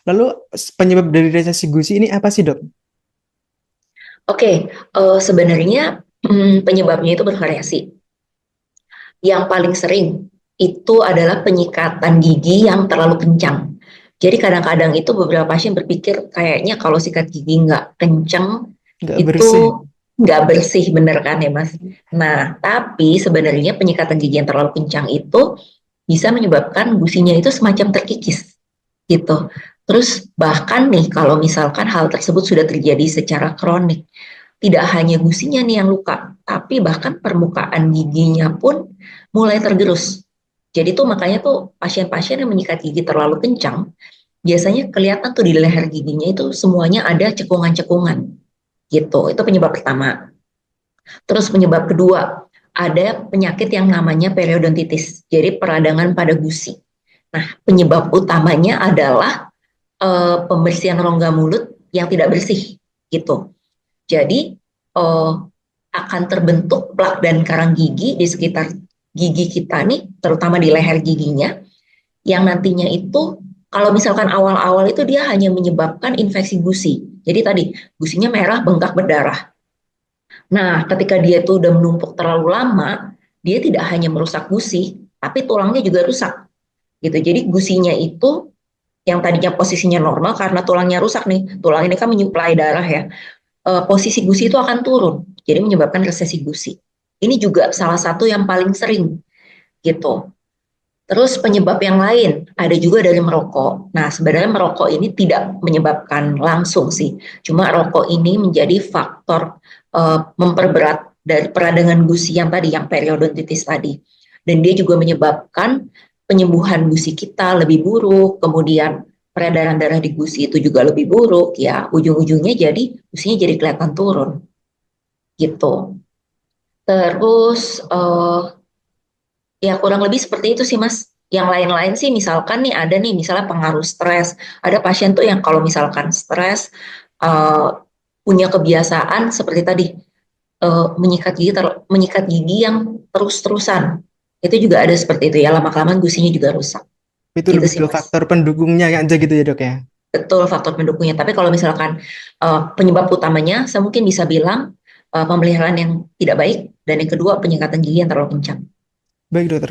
Lalu penyebab dari resesi gusi ini apa sih, Dok? Oke, sebenarnya penyebabnya itu bervariasi. Yang paling sering itu adalah penyikatan gigi yang terlalu kencang. Jadi kadang-kadang itu beberapa pasien berpikir kayaknya kalau sikat gigi nggak kencang Nggak bersih. itu nggak bersih, bener kan ya Mas? Nah, tapi sebenarnya penyikatan gigi yang terlalu kencang itu bisa menyebabkan gusinya itu semacam terkikis gitu. Terus bahkan nih kalau misalkan hal tersebut sudah terjadi secara kronik, tidak hanya gusinya nih yang luka, tapi bahkan permukaan giginya pun mulai tergerus. Jadi tuh makanya tuh pasien-pasien yang menyikat gigi terlalu kencang, biasanya kelihatan tuh di leher giginya itu semuanya ada cekungan-cekungan gitu. Itu penyebab pertama. Terus penyebab kedua, ada penyakit yang namanya periodontitis, jadi peradangan pada gusi. Nah, penyebab utamanya adalah pembersihan rongga mulut yang tidak bersih gitu. Jadi akan terbentuk plak dan karang gigi di sekitar gigi kita nih, terutama di leher giginya, yang nantinya itu kalau misalkan awal-awal itu dia hanya menyebabkan infeksi gusi. Jadi tadi gusinya merah, bengkak, berdarah. Nah, ketika dia itu udah menumpuk terlalu lama, dia tidak hanya merusak gusi, tapi tulangnya juga rusak. Gitu. Jadi gusinya itu yang tadinya posisinya normal karena tulangnya rusak nih. Tulang ini kan menyuplai darah ya. Posisi gusi itu akan turun. Jadi menyebabkan resesi gusi. Ini juga salah satu yang paling sering gitu. Terus penyebab yang lain ada juga dari merokok. Nah, sebenarnya merokok ini tidak menyebabkan langsung sih. Cuma rokok ini menjadi faktor memperberat dari peradangan gusi yang tadi, yang periodontitis tadi. Dan dia juga menyebabkan penyembuhan gusi kita lebih buruk, kemudian peredaran darah di gusi itu juga lebih buruk, ya ujung-ujungnya jadi gusinya jadi kelihatan turun gitu. Terus ya kurang lebih seperti itu sih Mas. Yang lain-lain sih misalkan nih ada nih misalnya pengaruh stres. Ada pasien tuh yang kalau misalkan stres uh, punya kebiasaan seperti tadi menyikat gigi yang terus-terusan. Itu juga ada seperti itu ya, lama-kelamaan gusinya juga rusak. Itu Gitu lebih sih ke Mas. faktor pendukungnya aja gitu ya, Dok ya. Betul faktor pendukungnya. Tapi kalau misalkan penyebab utamanya saya mungkin bisa bilang pemeliharaan yang tidak baik dan yang kedua penyikatan gigi yang terlalu kencang. Baik, Dokter.